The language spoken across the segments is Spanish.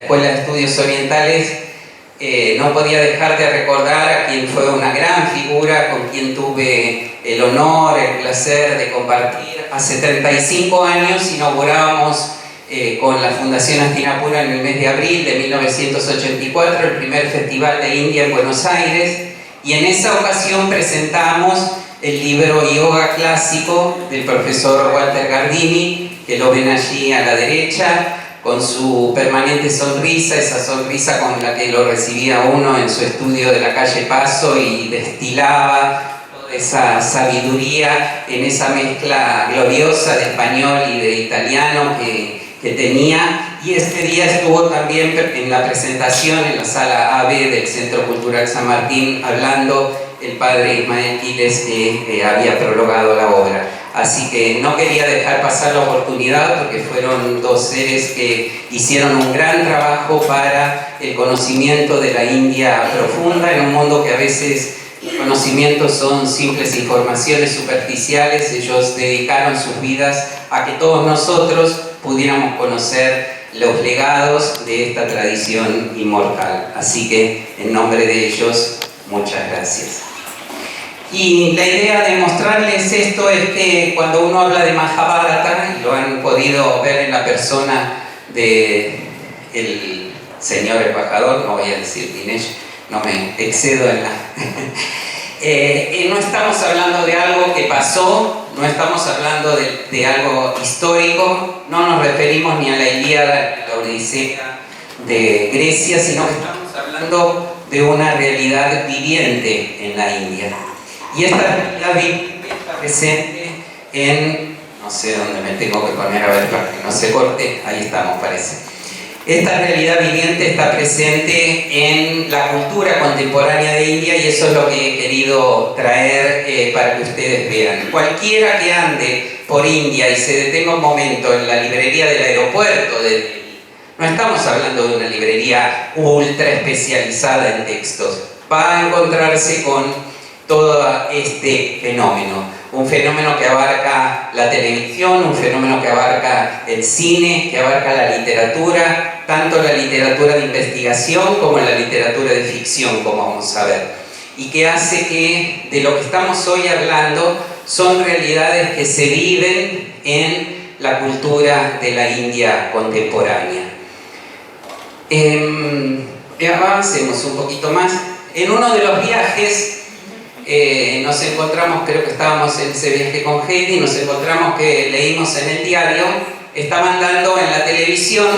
Escuela de Estudios Orientales, no podía dejar de recordar a quien fue una gran figura, con quien tuve el honor, el placer de compartir. Hace 35 años inaugurábamos con la Fundación Hastinapura en el mes de abril de 1984 el primer Festival de India en Buenos Aires, y en esa ocasión presentamos el libro Yoga Clásico del profesor Walter Gardini, que lo ven allí a la derecha, con su permanente sonrisa, esa sonrisa con la que lo recibía uno en su estudio de la calle Paso y destilaba toda esa sabiduría en esa mezcla gloriosa de español y de italiano que tenía. Y este día estuvo también en la presentación en la sala AB del Centro Cultural San Martín hablando el padre Ismael Quiles, que había prologado la obra. Así que no quería dejar pasar la oportunidad, porque fueron dos seres que hicieron un gran trabajo para el conocimiento de la India profunda, en un mundo que a veces los conocimientos son simples informaciones superficiales. Ellos dedicaron sus vidas a que todos nosotros pudiéramos conocer los legados de esta tradición inmortal. Así que, en nombre de ellos, muchas gracias. Y la idea de mostrarles esto es que cuando uno habla de Mahabharata, y lo han podido ver en la persona del señor embajador, no voy a decir Dinesh, no me excedo en la... no estamos hablando de algo que pasó, no estamos hablando de algo histórico, no nos referimos ni a la Ilíada ni a la Odisea de Grecia, sino que estamos hablando de una realidad viviente en la India. Y esta realidad viviente está presente en... no sé dónde me tengo que poner, a ver, para que no se corte, ahí estamos, parece. Esta realidad viviente está presente en la cultura contemporánea de India, y eso es lo que he querido traer para que ustedes vean. Cualquiera que ande por India y se detenga un momento en la librería del aeropuerto de Delhi, no estamos hablando de una librería ultra especializada en textos, va a encontrarse con todo este fenómeno, un fenómeno que abarca la televisión, un fenómeno que abarca el cine, que abarca la literatura, tanto la literatura de investigación como la literatura de ficción, como vamos a ver, y que hace que de lo que estamos hoy hablando son realidades que se viven en la cultura de la India contemporánea. Avancemos un poquito más. En uno de los viajes nos encontramos, creo que estábamos en ese viaje con Heidi, nos encontramos que leímos en el diario, estaban dando en la televisión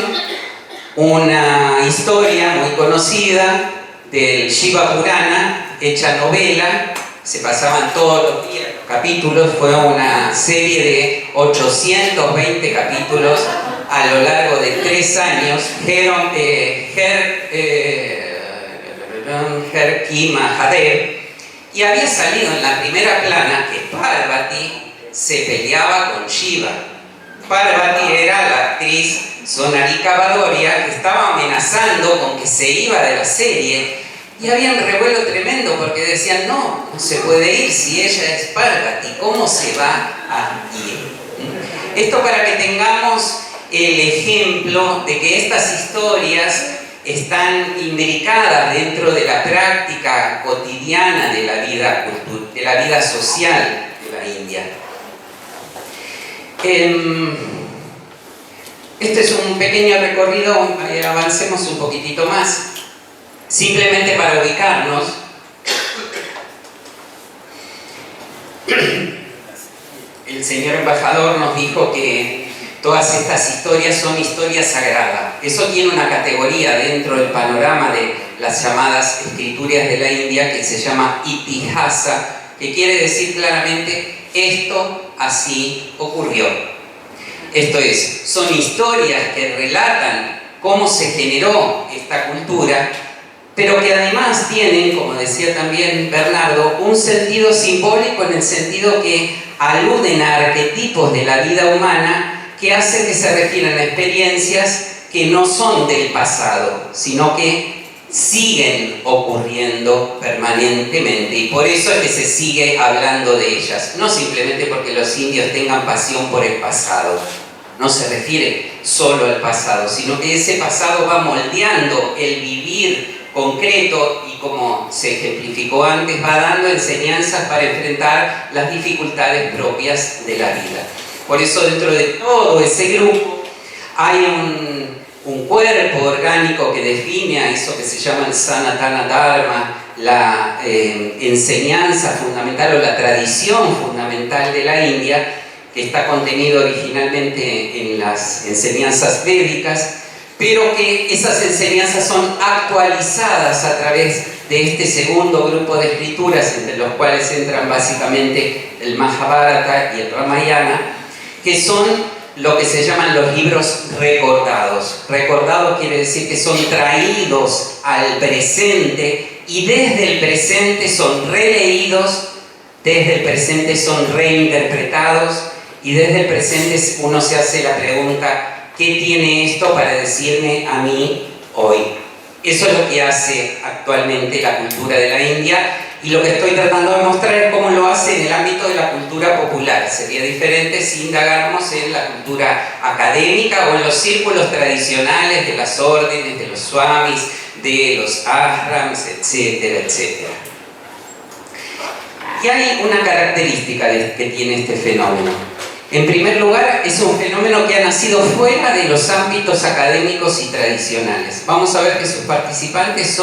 una historia muy conocida del Shiva Purana, hecha novela, se pasaban todos los días los capítulos, fue una serie de 820 capítulos a lo largo de 3 años. Herki Mahadev, y había salido en la primera plana que Parvati se peleaba con Shiva. Parvati era la actriz Sonarika Badoria, que estaba amenazando con que se iba de la serie, y había un revuelo tremendo porque decían, no se puede ir si ella es Parvati, ¿cómo se va a ir? Esto para que tengamos el ejemplo de que estas historias están imbricadas dentro de la práctica cotidiana de la vida social de la India. Este es un pequeño recorrido, avancemos un poquitito más, simplemente para ubicarnos. El señor embajador nos dijo que todas estas historias son historias sagradas. Eso tiene una categoría dentro del panorama de las llamadas escrituras de la India que se llama Itihasa, que quiere decir claramente esto así ocurrió. Esto es, son historias que relatan cómo se generó esta cultura, pero que además tienen, como decía también Bernardo, un sentido simbólico, en el sentido que aluden a arquetipos de la vida humana que hacen que se refieran a experiencias que no son del pasado, sino que siguen ocurriendo permanentemente, y por eso es que se sigue hablando de ellas, no simplemente porque los indios tengan pasión por el pasado, no se refiere solo al pasado, sino que ese pasado va moldeando el vivir concreto y, como se ejemplificó antes, va dando enseñanzas para enfrentar las dificultades propias de la vida. Por eso dentro de todo ese grupo hay un cuerpo orgánico que define a eso que se llama el Sanatana Dharma, la enseñanza fundamental o la tradición fundamental de la India, que está contenido originalmente en las enseñanzas védicas, pero que esas enseñanzas son actualizadas a través de este segundo grupo de escrituras, entre los cuales entran básicamente el Mahabharata y el Ramayana, que son lo que se llaman los libros recordados. Recordados quiere decir que son traídos al presente y desde el presente son releídos, desde el presente son reinterpretados y desde el presente uno se hace la pregunta: ¿qué tiene esto para decirme a mí hoy? Eso es lo que hace actualmente la cultura de la India, y lo que estoy tratando de mostrar es cómo lo hace en el ámbito de la cultura popular. Sería diferente si indagáramos en la cultura académica o en los círculos tradicionales de las órdenes, de los swamis, de los ashrams, etcétera, etcétera. Y hay una característica que tiene este fenómeno. En primer lugar, es un fenómeno que ha nacido fuera de los ámbitos académicos y tradicionales. Vamos a ver que sus participantes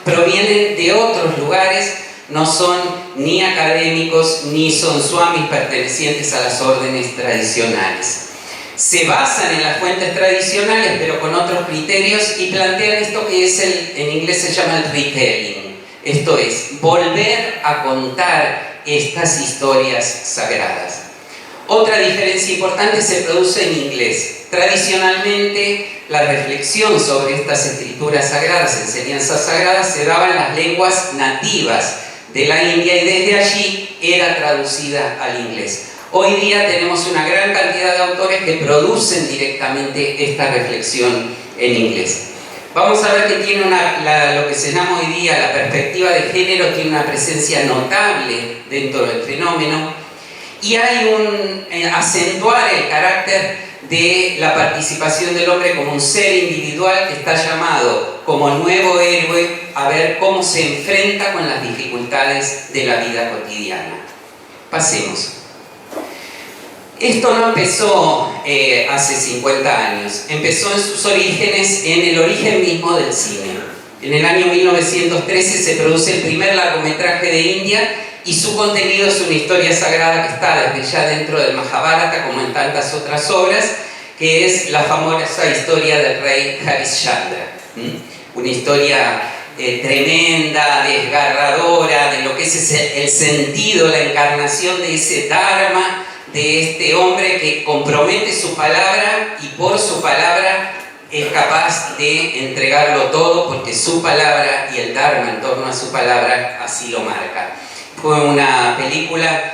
provienen de otros lugares, no son ni académicos ni son swamis pertenecientes a las órdenes tradicionales. Se basan en las fuentes tradicionales, pero con otros criterios, y plantean esto que es en inglés se llama el retelling. Esto es, volver a contar estas historias sagradas. Otra diferencia importante se produce en inglés. Tradicionalmente, la reflexión sobre estas escrituras sagradas, enseñanzas sagradas, se daba en las lenguas nativas de la India y desde allí era traducida al inglés. Hoy día tenemos una gran cantidad de autores que producen directamente esta reflexión en inglés. Vamos a ver que tiene lo que se llama hoy día la perspectiva de género, tiene una presencia notable dentro del fenómeno. Y hay acentuar el carácter de la participación del hombre como un ser individual que está llamado como nuevo héroe a ver cómo se enfrenta con las dificultades de la vida cotidiana. Pasemos. Esto no empezó hace 50 años, empezó en sus orígenes, en el origen mismo del cine. En el año 1913 se produce el primer largometraje de India y su contenido es una historia sagrada que está desde ya dentro del Mahabharata, como en tantas otras obras, que es la famosa historia del rey Harishchandra. Una historia tremenda, desgarradora, de lo que es el sentido, la encarnación de ese Dharma, de este hombre que compromete su palabra y por su palabra es capaz de entregarlo todo, porque su palabra y el Dharma en torno a su palabra así lo marca. Fue una película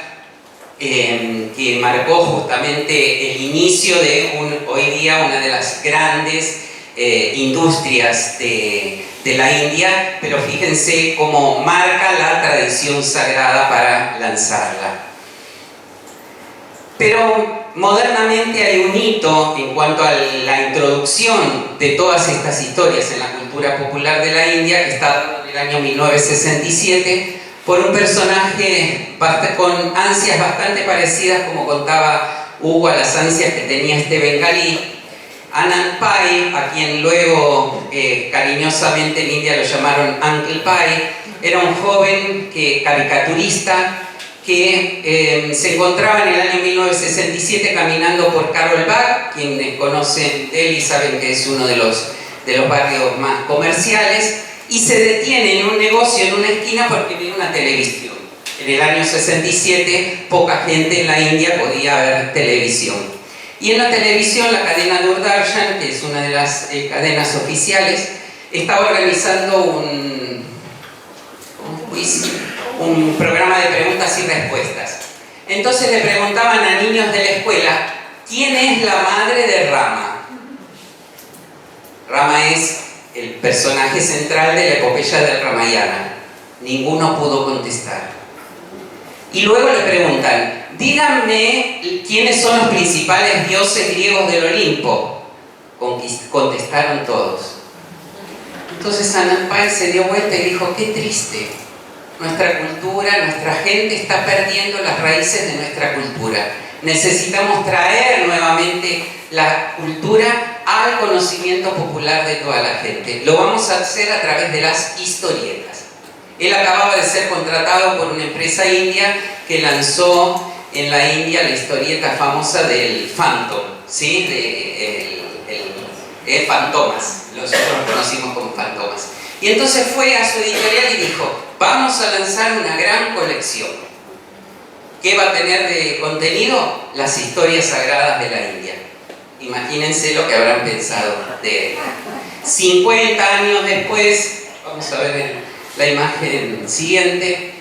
que marcó justamente el inicio de hoy día una de las grandes industrias de la India, pero fíjense cómo marca la tradición sagrada para lanzarla. Pero modernamente hay un hito en cuanto a la introducción de todas estas historias en la cultura popular de la India, que está dado en el año 1967, por un personaje con ansias bastante parecidas, como contaba Hugo, a las ansias que tenía este bengalí, Anand Pai, a quien luego cariñosamente en India lo llamaron Uncle Pai. Era un joven caricaturista que se encontraba en el año 1967 caminando por Carol Bagh. Quienes conocen de él y saben que es uno de los barrios más comerciales, y se detiene en un negocio en una esquina porque ve una televisión. En el año 67 poca gente en la India podía ver televisión. Y en la televisión la cadena Doordarshan, que es una de las cadenas oficiales, estaba organizando un programa de preguntas y respuestas. Entonces le preguntaban a niños de la escuela: ¿quién es la madre de Rama? Rama es el personaje central de la epopeya del Ramayana. Ninguno pudo contestar. Y luego le preguntan: díganme quiénes son los principales dioses griegos del Olimpo. contestaron todos. Entonces Anandpai se dio vuelta y dijo: qué triste, nuestra cultura, nuestra gente está perdiendo las raíces de nuestra cultura. Necesitamos traer nuevamente la cultura al conocimiento popular de toda la gente. Lo vamos a hacer a través de las historietas. Él acababa de ser contratado por una empresa india que lanzó en la India la historieta famosa del Phantom, ¿sí? Fantomas, nosotros lo conocimos como Fantomas. Y entonces fue a su editorial y dijo: vamos a lanzar una gran colección. ¿Qué va a tener de contenido? Las historias sagradas de la India. Imagínense lo que habrán pensado de él. 50 años después, vamos a ver la imagen siguiente.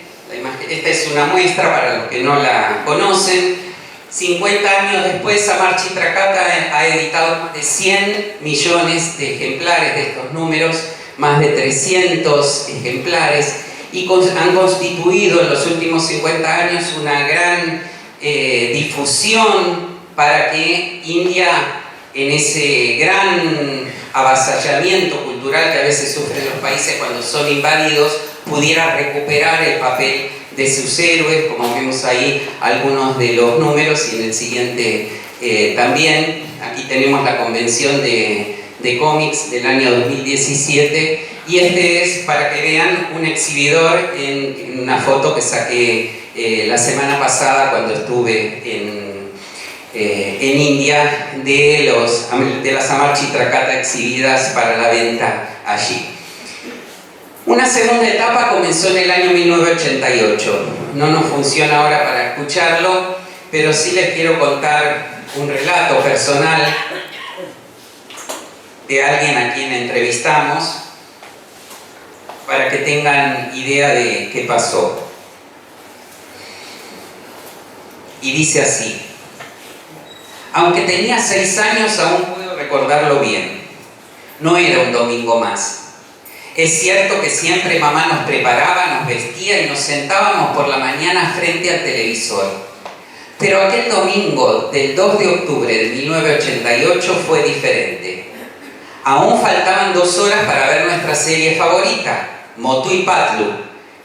Esta es una muestra para los que no la conocen. 50 años después, Samar Chitrakata ha editado más de 100 millones de ejemplares de estos números, más de 300 ejemplares, y han constituido en los últimos 50 años una gran difusión para que India, en ese gran avasallamiento cultural que a veces sufren los países cuando son invadidos, pudiera recuperar el papel de sus héroes, como vemos ahí algunos de los números, y en el siguiente también. Aquí tenemos la convención de cómics del año 2017, y este es, para que vean, un exhibidor en una foto que saqué la semana pasada cuando estuve en India, de las Samar Chitrakata exhibidas para la venta allí. Una segunda etapa comenzó en el año 1988. No nos funciona ahora para escucharlo, pero sí les quiero contar un relato personal de alguien a quien entrevistamos para que tengan idea de qué pasó. Y dice así: aunque tenía 6 años, aún puedo recordarlo bien. No era un domingo más. Es cierto que siempre mamá nos preparaba, nos vestía y nos sentábamos por la mañana frente al televisor. Pero aquel domingo del 2 de octubre de 1988 fue diferente. Aún faltaban 2 horas para ver nuestra serie favorita, Motu y Patlu,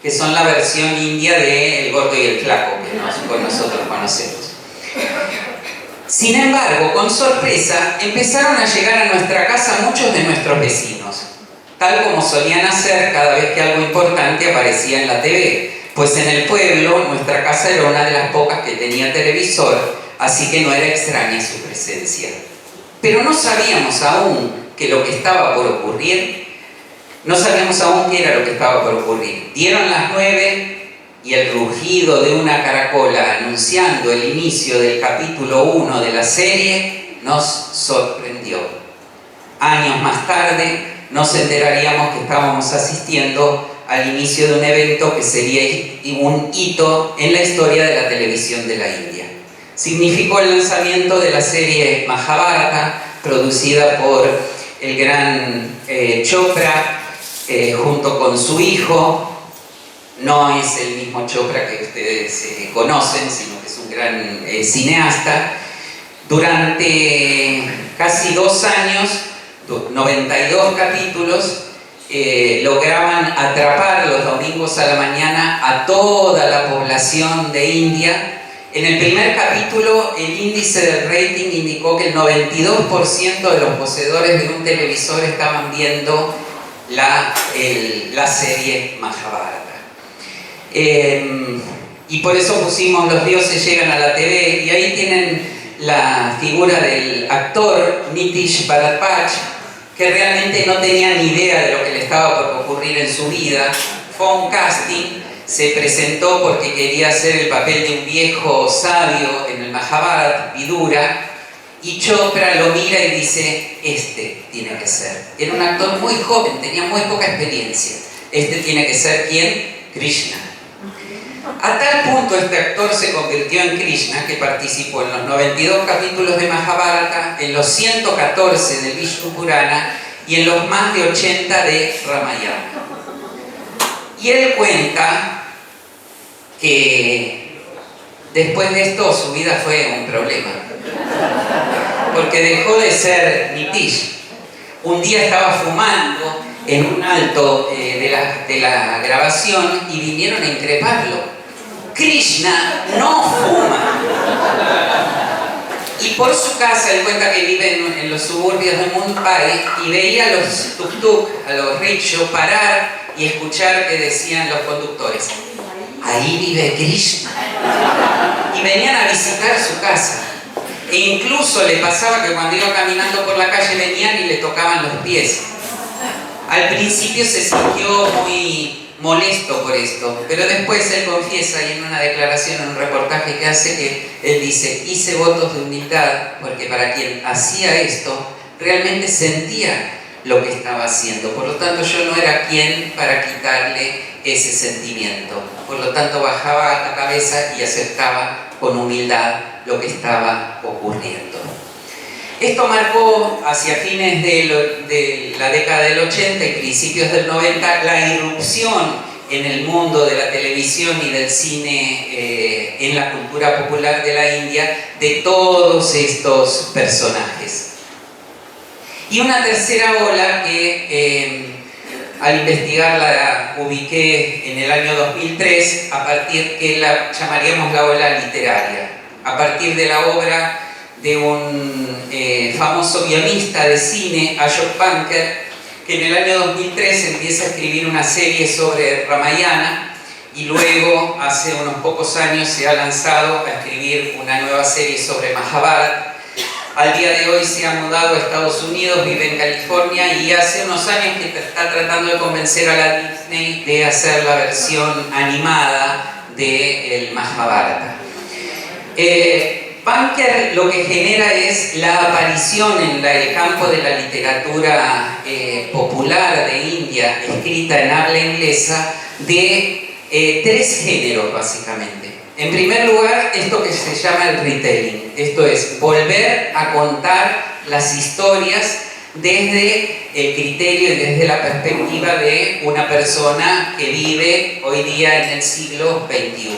que son la versión india de El Gordo y el Flaco, que nosotros conocemos. Sin embargo, con sorpresa, empezaron a llegar a nuestra casa muchos de nuestros vecinos, tal como solían hacer cada vez que algo importante aparecía en la TV, pues en el pueblo nuestra casa era una de las pocas que tenía televisor, así que no era extraña su presencia. Pero no sabíamos aún qué era lo que estaba por ocurrir. Dieron las 9 y el rugido de una caracola anunciando el inicio del capítulo 1 de la serie nos sorprendió. Años más tarde nos enteraríamos que estábamos asistiendo al inicio de un evento que sería un hito en la historia de la televisión de la India. Significó el lanzamiento de la serie Mahabharata, producida por el gran Chopra, junto con su hijo. No es el mismo Chopra que ustedes conocen, sino que es un gran cineasta. Durante casi 2 años, 92 capítulos, lograban atrapar los domingos a la mañana a toda la población de India. En el primer capítulo, el índice del rating indicó que el 92% de los poseedores de un televisor estaban viendo la serie Mahabharata. Y por eso pusimos Los dioses llegan a la TV, y ahí tienen la figura del actor Nitish Bharadwaj, que realmente no tenía ni idea de lo que le estaba por ocurrir en su vida. Fue a un casting, se presentó porque quería hacer el papel de un viejo sabio en el Mahabharata, Vidura, y Chopra lo mira y dice: este tiene que ser. Era un actor muy joven, tenía muy poca experiencia. Este tiene que ser, ¿quién? Krishna. A tal punto este actor se convirtió en Krishna que participó en los 92 capítulos de Mahabharata, en los 114 del Vishnu Purana y en los más de 80 de Ramayana. Y él cuenta que después de esto su vida fue un problema. porque dejó de ser Nitish. Un día estaba fumando en un alto de la grabación y vinieron a increparlo. Krishna no fuma. Y por su casa, él cuenta que vive en los suburbios de Mumbai y veía a los tuk-tuk, a los rickshaws, parar y escuchar que decían los conductores: ahí vive Krishna. Y venían a visitar su casa. E incluso le pasaba que cuando iba caminando por la calle venían y le tocaban los pies. Al principio se sintió muy molesto por esto, pero después él confiesa, y en una declaración, en un reportaje que hace, que él dice: hice votos de humildad porque para quien hacía esto realmente sentía lo que estaba haciendo, por lo tanto yo no era quien para quitarle ese sentimiento, por lo tanto bajaba la cabeza y aceptaba con humildad lo que estaba ocurriendo. Esto marcó hacia fines de la década del 80 y principios del 90 la irrupción en el mundo de la televisión y del cine, en la cultura popular de la India, de todos estos personajes. Y una tercera ola que al investigarla ubiqué en el año 2003, a partir que la llamaríamos la ola literaria, a partir de la obra de un famoso guionista de cine, Ashok Banker, que en el año 2003 empieza a escribir una serie sobre Ramayana y luego hace unos pocos años se ha lanzado a escribir una nueva serie sobre Mahabharata. Al día de hoy se ha mudado a Estados Unidos, vive en California y hace unos años que está tratando de convencer a la Disney de hacer la versión animada del Mahabharata. Banker lo que genera es la aparición en el campo de la literatura popular de India, escrita en habla inglesa, de tres géneros básicamente. En primer lugar, esto que se llama el retelling, esto es volver a contar las historias desde el criterio y desde la perspectiva de una persona que vive hoy día en el siglo XXI.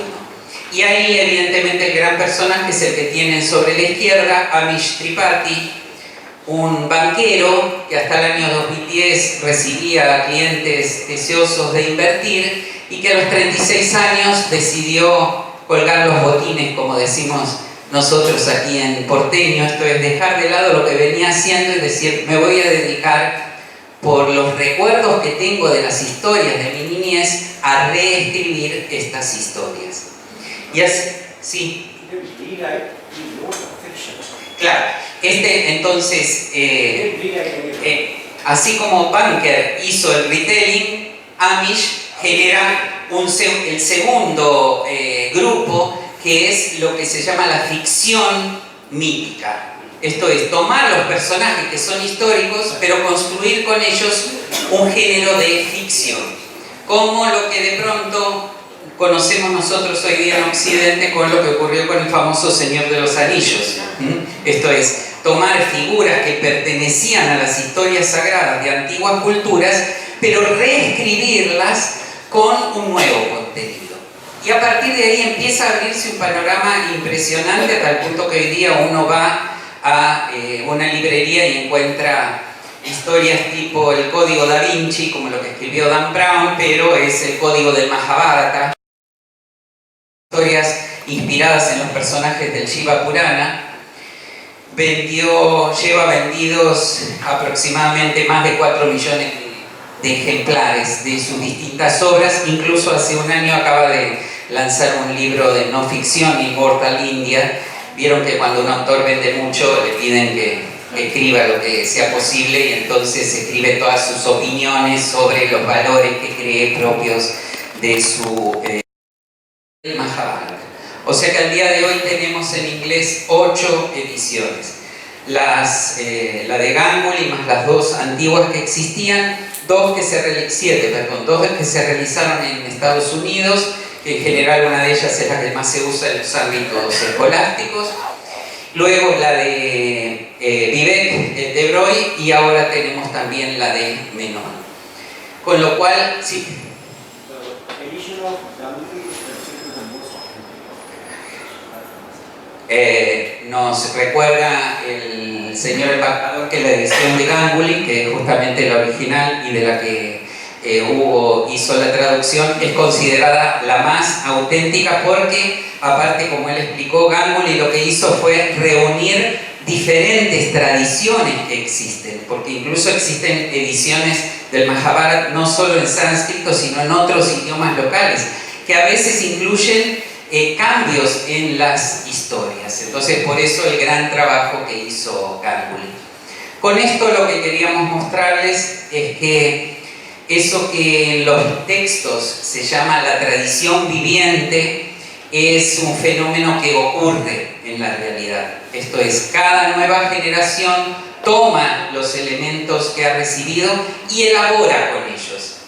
Y ahí evidentemente el gran personaje es el que tienen sobre la izquierda, Amish Tripathi, un banquero que hasta el año 2010 recibía a clientes deseosos de invertir y que a los 36 años decidió colgar los botines, como decimos nosotros aquí en porteño, esto es dejar de lado lo que venía haciendo y decir: me voy a dedicar, por los recuerdos que tengo de las historias de mi niñez, a reescribir estas historias. Y así, sí. Claro, entonces, así como Banker hizo el retelling, Amish genera el segundo grupo, que es lo que se llama la ficción mítica. Esto es tomar los personajes que son históricos, pero construir con ellos un género de ficción, como lo que de pronto conocemos nosotros hoy día en Occidente con lo que ocurrió con el famoso Señor de los Anillos. Esto es, tomar figuras que pertenecían a las historias sagradas de antiguas culturas, pero reescribirlas con un nuevo contenido. Y a partir de ahí empieza a abrirse un panorama impresionante, hasta el punto que hoy día uno va a una librería y encuentra historias tipo el Código Da Vinci, como lo que escribió Dan Brown, pero es el Código del Mahabharata. Historias inspiradas en los personajes del Shiva Purana. Lleva vendidos aproximadamente más de 4 millones de ejemplares de sus distintas obras. Incluso hace un año acaba de lanzar un libro de no ficción, Immortal India. Vieron que cuando un autor vende mucho le piden que escriba lo que sea posible, y entonces escribe todas sus opiniones sobre los valores que cree propios de su Mahabharata. O sea que al día de hoy tenemos en inglés 8 ediciones. La de Ganguly más las 2 antiguas que existían, 2 que se realizaron en Estados Unidos, que en general una de ellas es la que más se usa en los ámbitos escolásticos. Luego la de Vivek de Broglie, y ahora tenemos también la de Menon. Con lo cual, sí. Nos recuerda el señor embajador que la edición de Ganguly, que es justamente la original y de la que Hugo hizo la traducción, es considerada la más auténtica porque, aparte, como él explicó, Ganguly lo que hizo fue reunir diferentes tradiciones que existen, porque incluso existen ediciones del Mahabharata no solo en sánscrito, sino en otros idiomas locales, que a veces incluyen cambios en las historias. Entonces, por eso el gran trabajo que hizo Ganguly. Con esto lo que queríamos mostrarles es que eso que en los textos se llama la tradición viviente es un fenómeno que ocurre en la realidad. Esto es, cada nueva generación toma los elementos que ha recibido y elabora con ellos.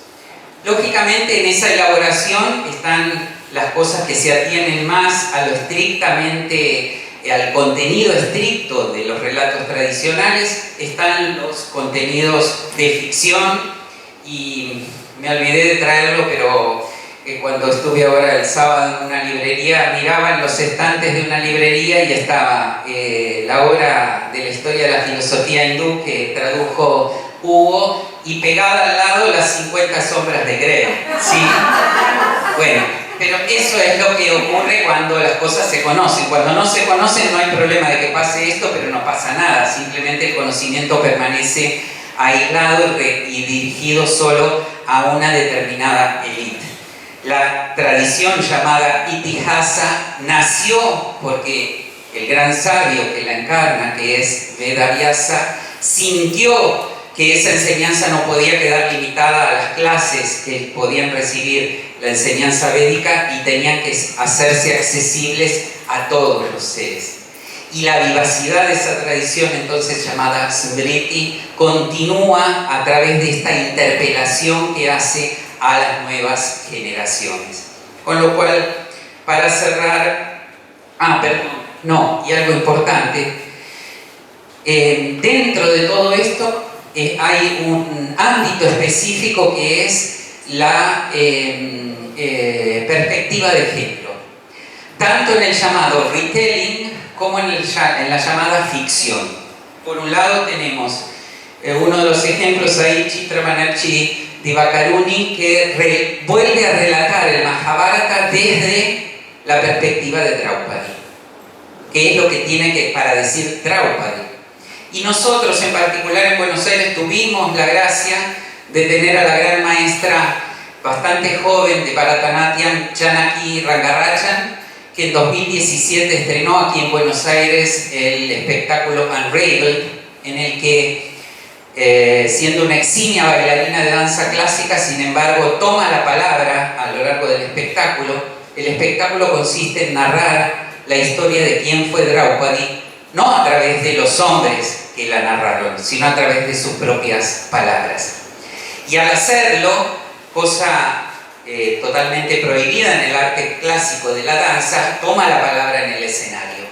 Lógicamente, en esa elaboración están las cosas que se atienen más a lo estrictamente, al contenido estricto de los relatos tradicionales, están los contenidos de ficción, y me olvidé de traerlo, pero cuando estuve ahora el sábado en una librería, miraba en los estantes de una librería y estaba la obra de la historia de la filosofía hindú que tradujo Hugo, y pegada al lado las 50 sombras de Grey. ¿Sí? Bueno, pero eso es lo que ocurre cuando las cosas se conocen. Cuando no se conocen no hay problema de que pase esto, pero no pasa nada. Simplemente el conocimiento permanece aislado y dirigido solo a una determinada élite. La tradición llamada Itihasa nació porque el gran sabio que la encarna, que es Vedavyasa, sintió que esa enseñanza no podía quedar limitada a las clases que podían recibir la enseñanza védica y tenían que hacerse accesibles a todos los seres. Y la vivacidad de esa tradición, entonces llamada Smriti, continúa a través de esta interpelación que hace a las nuevas generaciones. Con lo cual, para cerrar, y algo importante, dentro de todo esto hay un ámbito específico que es la perspectiva de género, tanto en el llamado retelling como en la llamada ficción. Por un lado tenemos uno de los ejemplos ahí, Chitra Banerjee Divakaruni, que vuelve a relatar el Mahabharata desde la perspectiva de Draupadi, que es lo que tiene para decir Draupadi. Y nosotros en particular en Buenos Aires tuvimos la gracia de tener a la gran maestra bastante joven de Bharatanatyam, Janaki Rangarajan, que en 2017 estrenó aquí en Buenos Aires el espectáculo Unraveled, en el que, siendo una eximia bailarina de danza clásica, sin embargo, toma la palabra a lo largo del espectáculo. El espectáculo consiste en narrar la historia de quién fue Draupadi, no a través de los hombres que la narraron, sino a través de sus propias palabras. Y al hacerlo, cosa totalmente prohibida en el arte clásico de la danza, toma la palabra en el escenario.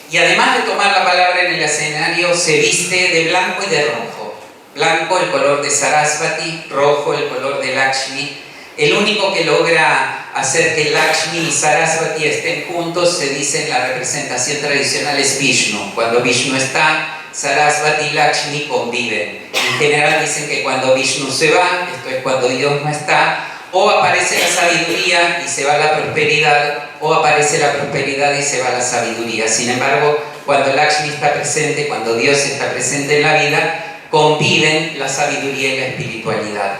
Y además de tomar la palabra en el escenario, se viste de blanco y de rojo. Blanco el color de Sarasvati, rojo el color de Lakshmi. El único que logra hacer que Lakshmi y Sarasvati estén juntos, se dice en la representación tradicional, es Vishnu. Cuando Vishnu está, Sarasvati y Lakshmi conviven. En general dicen que cuando Vishnu se va, esto es cuando Dios no está, o aparece la sabiduría y se va la prosperidad, o aparece la prosperidad y se va la sabiduría. Sin embargo, cuando Lakshmi está presente, cuando Dios está presente en la vida, conviven la sabiduría y la espiritualidad.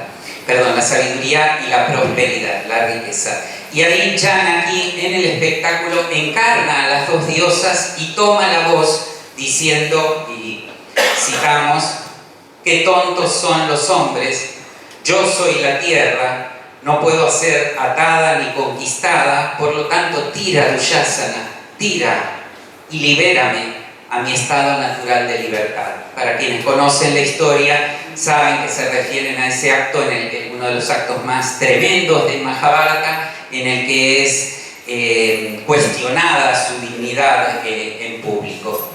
La sabiduría y la prosperidad, la riqueza. Y ahí Janaki en el espectáculo encarna a las dos diosas y toma la voz diciendo, y citamos, qué tontos son los hombres, yo soy la tierra, no puedo ser atada ni conquistada, por lo tanto tira Dushasana, tira y libérame a mi estado natural de libertad. Para quienes conocen la historia, saben que se refieren a ese acto, uno de los actos más tremendos del Mahabharata, en el que es cuestionada su dignidad en público.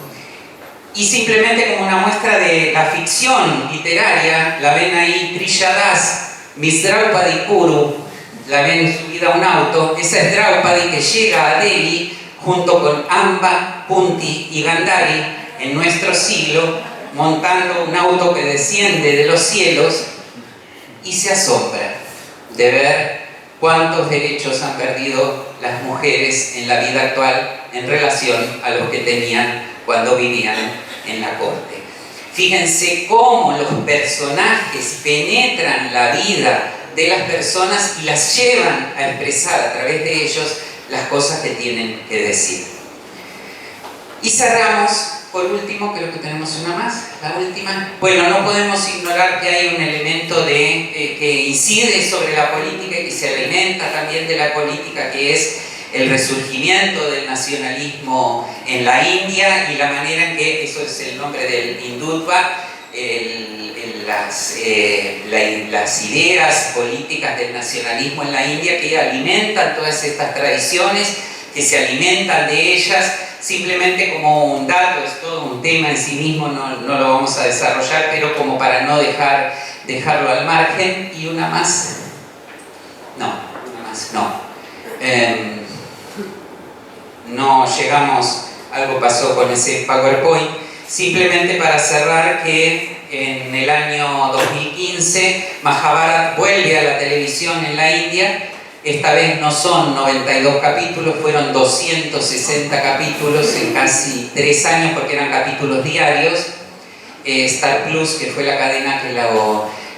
Y simplemente como una muestra de la ficción literaria, la ven ahí Trilladas, Miss Draupadi Kuru, la ven subida a un auto. Esa es Draupadi que llega a Delhi junto con Amba, Punti y Gandhari en nuestro siglo, montando un auto que desciende de los cielos y se asombra de ver cuántos derechos han perdido las mujeres en la vida actual en relación a los que tenían cuando vivían en la corte. Fíjense cómo los personajes penetran la vida de las personas y las llevan a expresar a través de ellos las cosas que tienen que decir. Y cerramos, por último, creo que tenemos una más, la última. Bueno, no podemos ignorar que hay un elemento que incide sobre la política y que se alimenta también de la política, que es el resurgimiento del nacionalismo en la India y la manera en que, eso es el nombre del Hindutva, las ideas políticas del nacionalismo en la India, que alimentan todas estas tradiciones, que se alimentan de ellas. Simplemente como un dato, es todo un tema en sí mismo, no lo vamos a desarrollar, pero como para no dejarlo al margen. Y una más, no llegamos, algo pasó con ese PowerPoint. Simplemente para cerrar, que en el año 2015 Mahabharata vuelve a la televisión en la India. Esta vez no son 92 capítulos, fueron 260 capítulos en casi 3 años, porque eran capítulos diarios. Star Plus, que fue la cadena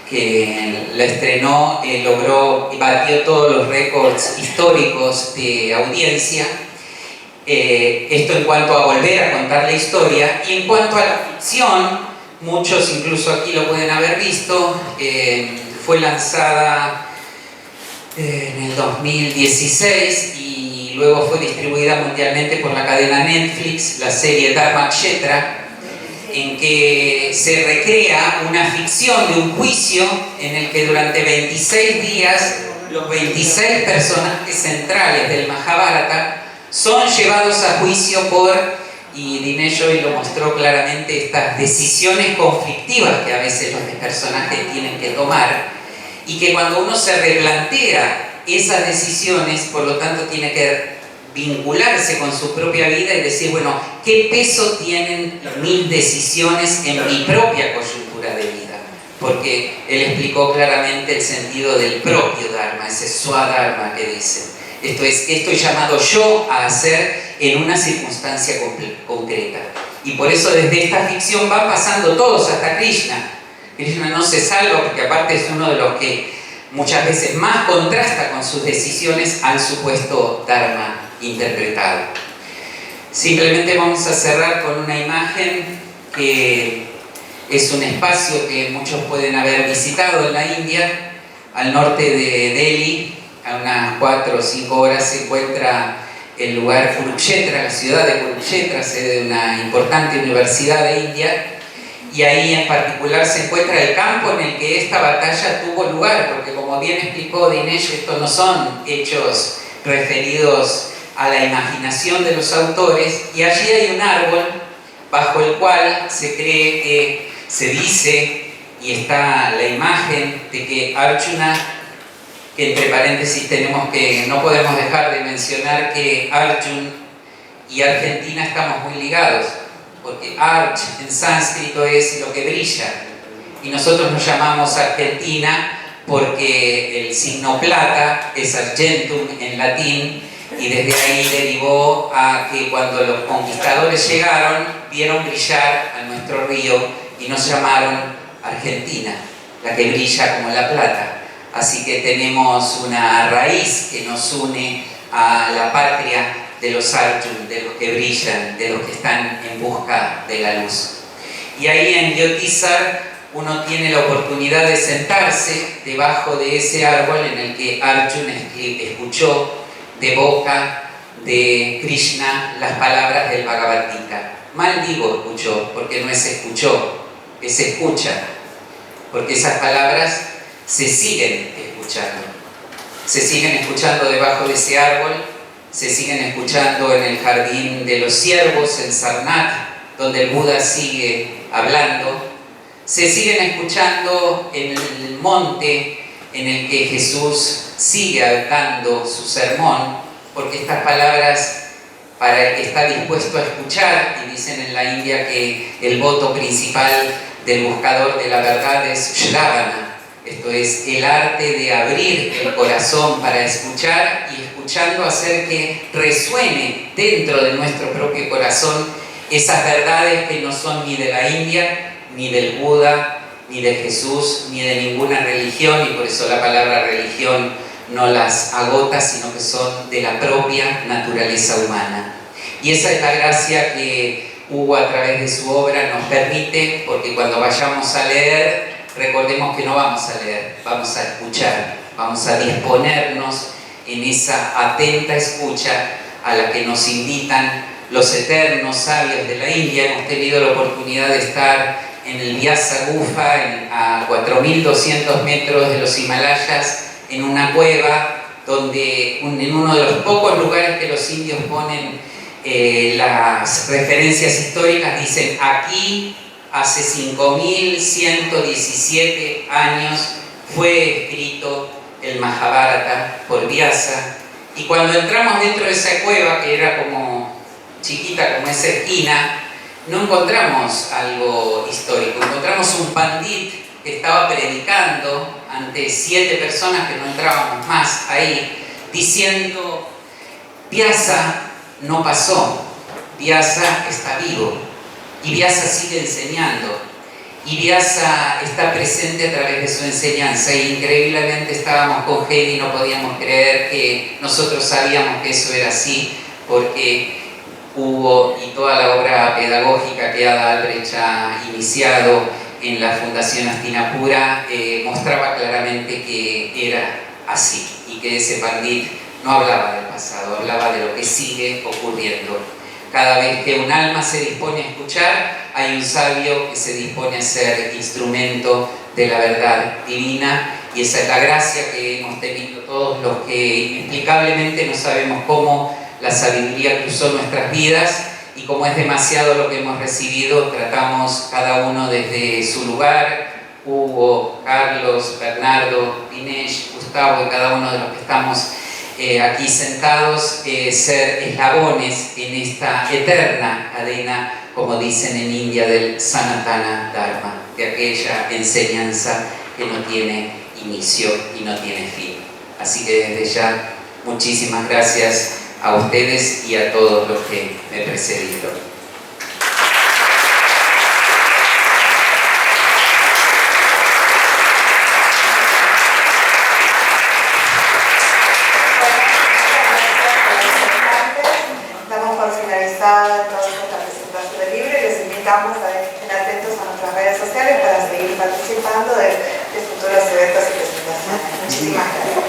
que la estrenó, logró y batió todos los récords históricos de audiencia. Esto en cuanto a volver a contar la historia. Y en cuanto a la ficción, muchos incluso aquí lo pueden haber visto, fue lanzada en el 2016 y luego fue distribuida mundialmente por la cadena Netflix, la serie Dharmakshetra, en que se recrea una ficción de un juicio en el que durante 26 días los 26 personajes centrales del Mahabharata son llevados a juicio y Dinesh hoy lo mostró claramente, estas decisiones conflictivas que a veces los personajes tienen que tomar, y que cuando uno se replantea esas decisiones, por lo tanto tiene que vincularse con su propia vida y decir, bueno, ¿qué peso tienen mis decisiones en mi propia coyuntura de vida? Porque él explicó claramente el sentido del propio Dharma, ese Swadharma que dice. Esto es, ¿qué estoy llamado yo a hacer en una circunstancia concreta? Y por eso desde esta ficción van pasando todos hasta Krishna. Krishna no se salva porque aparte es uno de los que muchas veces más contrasta con sus decisiones al supuesto Dharma interpretado. Simplemente vamos a cerrar con una imagen que es un espacio que muchos pueden haber visitado en la India, al norte de Delhi, a unas 4 o 5 horas se encuentra el lugar Kurukshetra, la ciudad de Kurukshetra, sede de una importante universidad de India. Y ahí en particular se encuentra el campo en el que esta batalla tuvo lugar, porque como bien explicó Dinesh, estos no son hechos referidos a la imaginación de los autores, y allí hay un árbol bajo el cual se cree que se dice, y está la imagen de que Arjuna, que entre paréntesis no podemos dejar de mencionar que Arjuna y Argentina estamos muy ligados, porque Arch en sánscrito es lo que brilla, y nosotros nos llamamos Argentina porque el signo plata es argentum en latín, y desde ahí derivó a que cuando los conquistadores llegaron, vieron brillar a nuestro río y nos llamaron Argentina, la que brilla como la plata. Así que tenemos una raíz que nos une a la patria de los Arjun, de los que brillan, de los que están en busca de la luz. Y ahí en Yotisar uno tiene la oportunidad de sentarse debajo de ese árbol en el que Arjun escuchó de boca de Krishna las palabras del Bhagavad Gita. Mal digo escuchó, porque no es escuchó, es escucha, porque esas palabras se siguen escuchando. Se siguen escuchando debajo de ese árbol, se siguen escuchando en el jardín de los ciervos, en Sarnath, donde el Buda sigue hablando. Se siguen escuchando en el monte en el que Jesús sigue dando su sermón, porque estas palabras para el que está dispuesto a escuchar, y dicen en la India que el voto principal del buscador de la verdad es Shravana, esto es el arte de abrir el corazón para escuchar y escuchando hacer que resuene dentro de nuestro propio corazón esas verdades que no son ni de la India, ni del Buda, ni de Jesús, ni de ninguna religión, y por eso la palabra religión no las agota, sino que son de la propia naturaleza humana. Y esa es la gracia que Hugo a través de su obra nos permite, porque cuando vayamos a leer, recordemos que no vamos a leer, vamos a escuchar, vamos a disponernos en esa atenta escucha a la que nos invitan los eternos sabios de la India. Hemos tenido la oportunidad de estar en el Vyasa Gufa, a 4.200 metros de los Himalayas, en una cueva, donde en uno de los pocos lugares que los indios ponen las referencias históricas, dicen aquí hace 5.117 años fue escrito el Mahabharata por Vyasa, y cuando entramos dentro de esa cueva, que era como chiquita como esa esquina, no encontramos algo histórico, encontramos un pandit que estaba predicando ante 7 personas que no entrábamos más ahí, diciendo: Vyasa no pasó, Vyasa está vivo, y Vyasa sigue enseñando, y Vyasa está presente a través de su enseñanza. Y increíblemente estábamos con Heidi y no podíamos creer que nosotros sabíamos que eso era así, porque Hugo y toda la obra pedagógica que Ada Albrecht ha iniciado en la Fundación Hastinapura mostraba claramente que era así, y que ese pandit no hablaba del pasado, hablaba de lo que sigue ocurriendo. Cada vez que un alma se dispone a escuchar, hay un sabio que se dispone a ser instrumento de la verdad divina, y esa es la gracia que hemos tenido todos los que inexplicablemente no sabemos cómo la sabiduría cruzó nuestras vidas, y como es demasiado lo que hemos recibido, tratamos cada uno desde su lugar, Hugo, Carlos, Bernardo, Dinesh, Gustavo y cada uno de los que estamos aquí sentados, ser eslabones en esta eterna cadena, como dicen en India, del Sanatana Dharma, de aquella enseñanza que no tiene inicio y no tiene fin. Así que desde ya, muchísimas gracias a ustedes y a todos los que me precedieron. Damos por finalizada toda esta presentación del libro y les invitamos a estén atentos a nuestras redes sociales para seguir participando de futuros eventos y presentaciones. Muchísimas gracias.